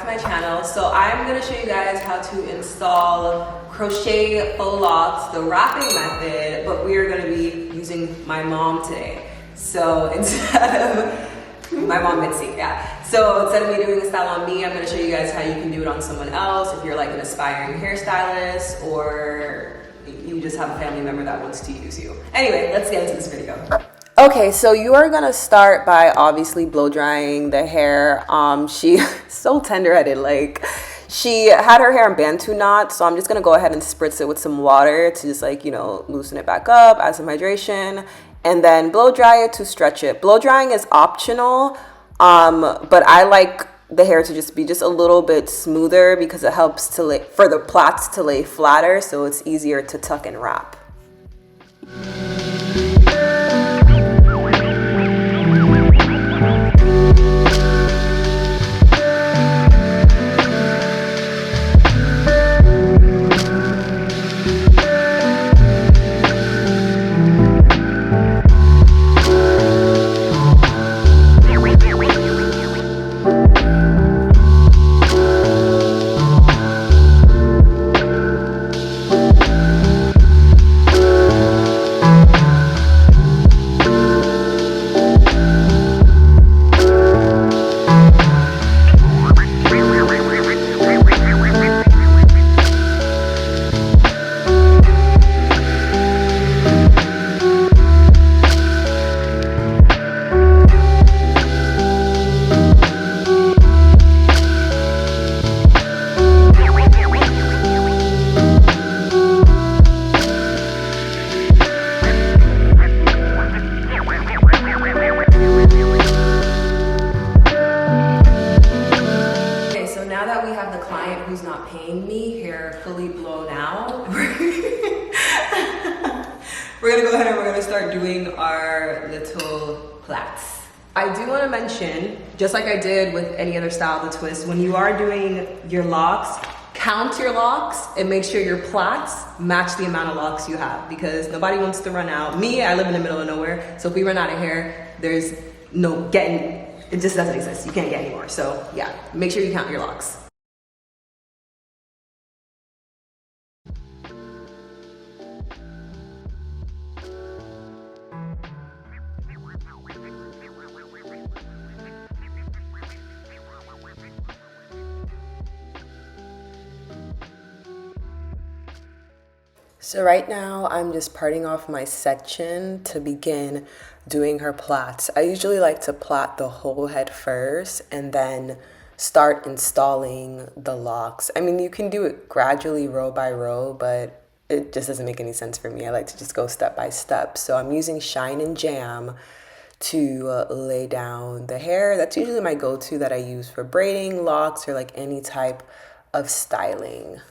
my channel. So I'm gonna show you guys how to install crochet faux locks, the wrapping method, but we are gonna be using my mom today. So instead of, my mom Mitzi, yeah. So instead of me doing the style on me, I'm gonna show you guys how you can do it on someone else if you're like an aspiring hairstylist or you just have a family member that wants to use you. Anyway, let's get into this video. Okay, so you are gonna start by obviously blow drying the hair. She's so tender-headed, like she had her hair in Bantu knots, so I'm just gonna go ahead and spritz it with some water to just like, you know, loosen it back up, add some hydration, and then blow dry it to stretch it. Blow drying is optional, but I like the hair to just be just a little bit smoother because it helps to lay, for the plaits to lay flatter, so it's easier to tuck and wrap. Who's not paying me, hair fully blown out. We're gonna go ahead and we're gonna start doing our little plaits. I do want to mention, just like I did with any other style of the twist, when you are doing your locks, count your locks and make sure your plaits match the amount of locks you have, because nobody wants to run out. Me, I live in the middle of nowhere, so if we run out of hair, there's no getting, it just doesn't exist. You can't get any more. So yeah, make sure you count your locks. So right now I'm just parting off my section to begin doing her plaits. I usually like to plait the whole head first and then start installing the locks. I mean, you can do it gradually row by row, but it just doesn't make any sense for me. I like to just go step by step. So I'm using Shine and Jam to lay down the hair. That's usually my go-to that I use for braiding, locks, or like any type of styling.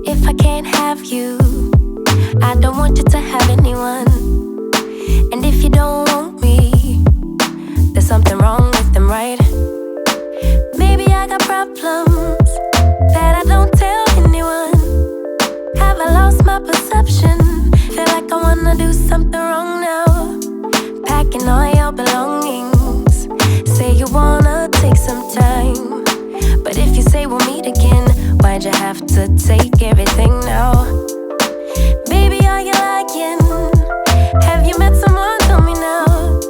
If I can't have you, I don't want you to have anyone. And if you don't want me, there's something wrong with them, right? Maybe I got problems that I don't tell anyone. Have I lost my perception? Feel like I wanna do something wrong now. Packing all your belongings. Say you wanna take some time, but if you say we'll meet again, why'd you have to take everything now? Baby, are you lying? Have you met someone? Tell me now.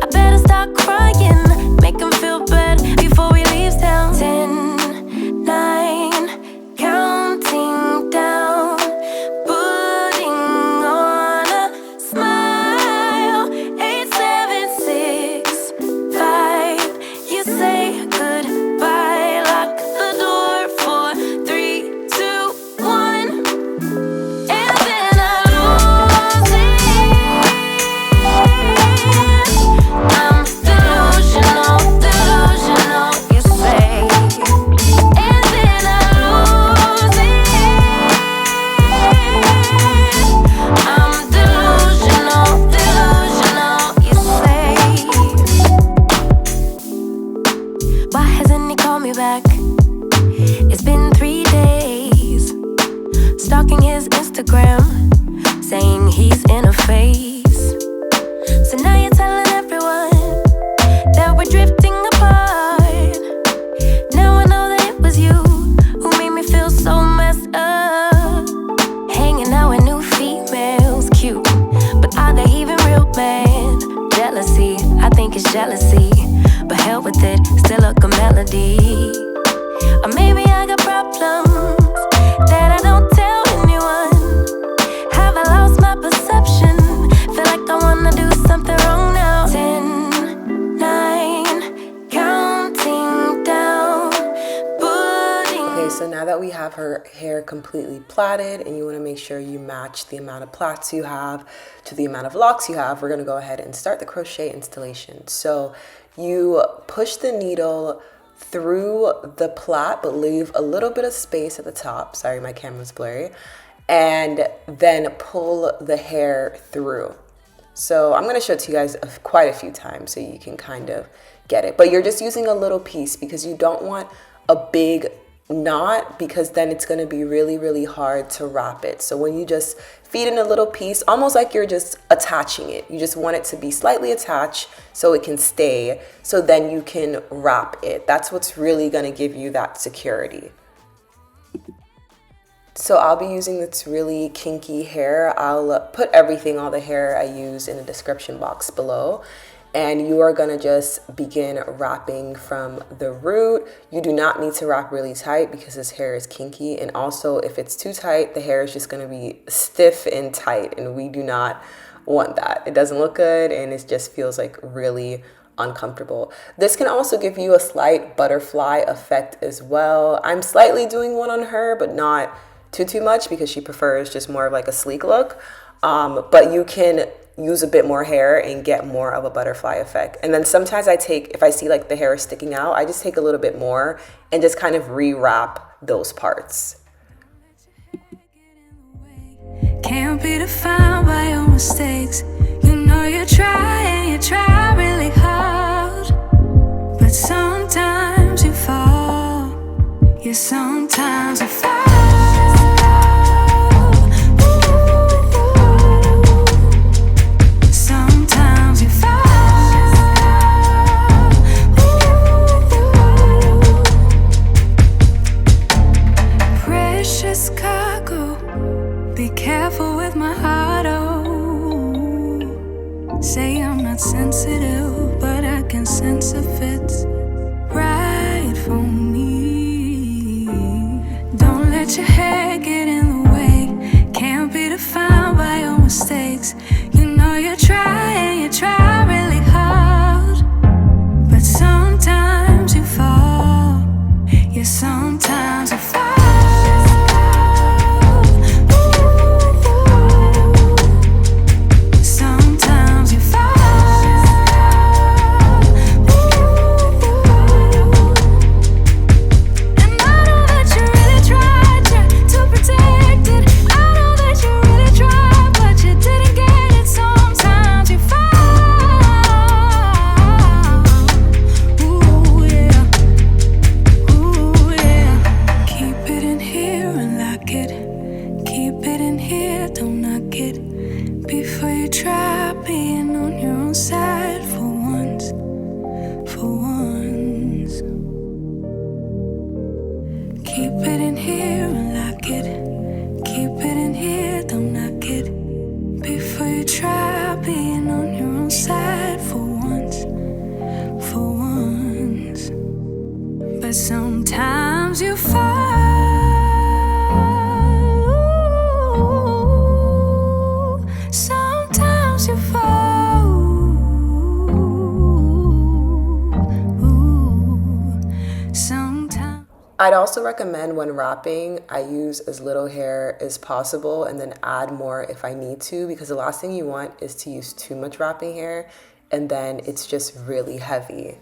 I better start crying, make them feel bad before we leave town. 10, 9, counting down, putting on a smile. jealousy. But hell with it, still a good melody. Or maybe I got problems that I don't tell anyone. Have I lost my perception? Feel like I wanna do something wrong now. 10, 9, counting down. Okay, so now that we have her hair completely plaited and you want to make sure you match the amount of plaits you have to the amount of locks you have, we're going to go ahead and start the crochet installation. So you push the needle through the plait but leave a little bit of space at the top. Sorry, my camera's blurry. And then pull the hair through. So I'm going to show it to you guys quite a few times so you can kind of get it. But you're just using a little piece because you don't want a big knot, because then it's going to be really, really hard to wrap it. So when you just feed in a little piece, almost like you're just attaching it, you just want it to be slightly attached so it can stay, so then you can wrap it. That's what's really going to give you that security. So I'll be using this really kinky hair. I'll put everything, all the hair I use, in the description box below. And you are gonna just begin wrapping from the root. You do not need to wrap really tight because this hair is kinky. And also if it's too tight, the hair is just gonna be stiff and tight, and we do not want that. It doesn't look good and it just feels like really uncomfortable. This can also give you a slight butterfly effect as well. I'm slightly doing one on her, but not too much because she prefers just more of like a sleek look. But you can use a bit more hair and get more of a butterfly effect. And then sometimes if I see like the hair is sticking out, I just take a little bit more and just kind of re-wrap those parts. Can't be defined by your mistakes. You know you try and you try really hard, but sometimes you fall. Yeah, sometimes you fall. Sensitive, but I can sense if it's right for me. Don't let your hair get in the way. Can't be defined by your mistakes. You know you try and you try really hard, but sometimes you fall. Yeah, sometimes you fall. Sometimes you fall. Sometimes you fall. Sometimes. I'd also recommend when wrapping, I use as little hair as possible and then add more if I need to, because the last thing you want is to use too much wrapping hair and then it's just really heavy.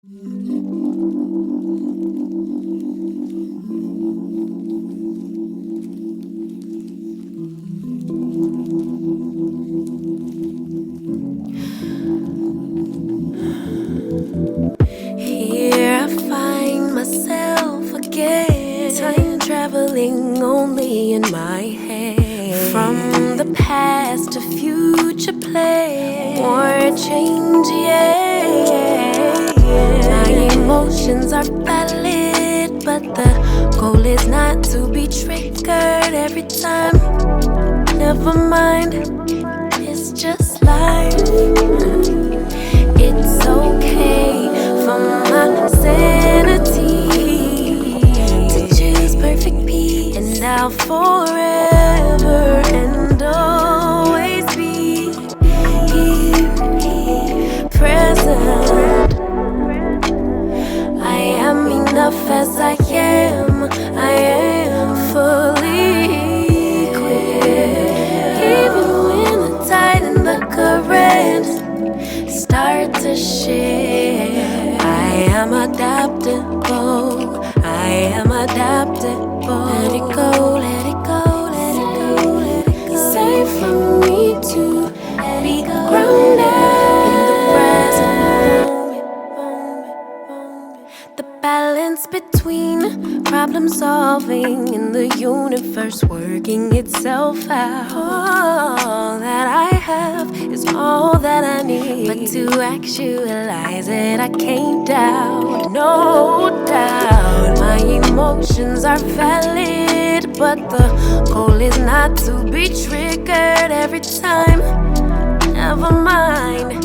Here I find myself again, time traveling only in my head. From the past to future play, or change, yeah. My emotions are valid, but the goal is not to be triggered every time. Never mind, it's just life. It's okay for my sanity to choose perfect peace, and I'll forever and always be here, present. I am enough as I am. I am fully equipped, even when the tide and the current start to shift. I am adaptable. I am adaptable. Let it go, let it go, let it go, let it go. It's safe for me to be grounded in the present moment. The balance between problem solving and the universe working itself out. All that I have is all that I need, but to actualize it I can't doubt, no doubt. My emotions are valid, but the goal is not to be triggered every time. Never mind,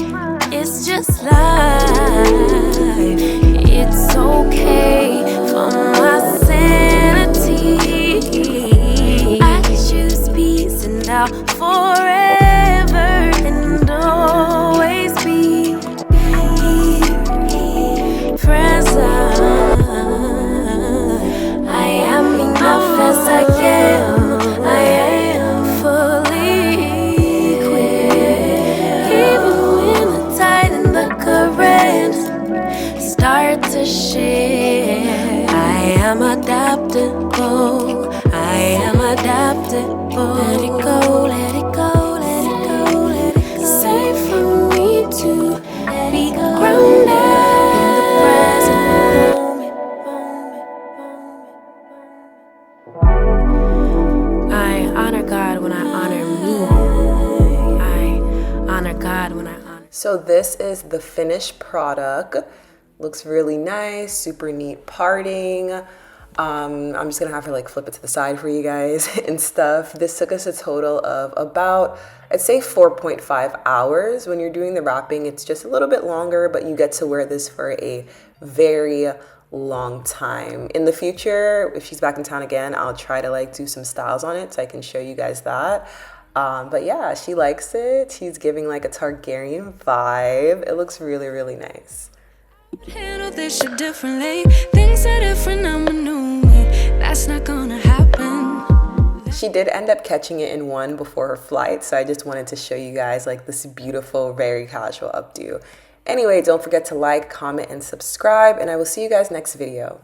it's just life. It's okay for my sanity. I choose peace, and I'll forever and always be here, present. I am enough as I am. I am fully equipped, even when the tide and the current start to shift. I am adaptable. I am adaptable. Let it go, let it go, let it go, let it go. It's safe for me to be grounded in the present moment. I honor God when I honor me. I honor God when I honor. So this is the finished product. Looks really nice, super neat parting. I'm just gonna have to like flip it to the side for you guys and stuff. This took us a total of about, I'd say 4.5 hours. When you're doing the wrapping, it's just a little bit longer, but you get to wear this for a very long time. In the future, if she's back in town again, I'll try to like do some styles on it so I can show you guys that. But yeah, she likes it. She's giving like a Targaryen vibe. It looks really, really nice. Handle this shit differently. Things are different, I'm a new me. That's not gonna happen. She did end up catching it in one before her flight, so I just wanted to show you guys like this beautiful, very casual updo. Anyway, don't forget to like, comment, and subscribe, and I will see you guys next video.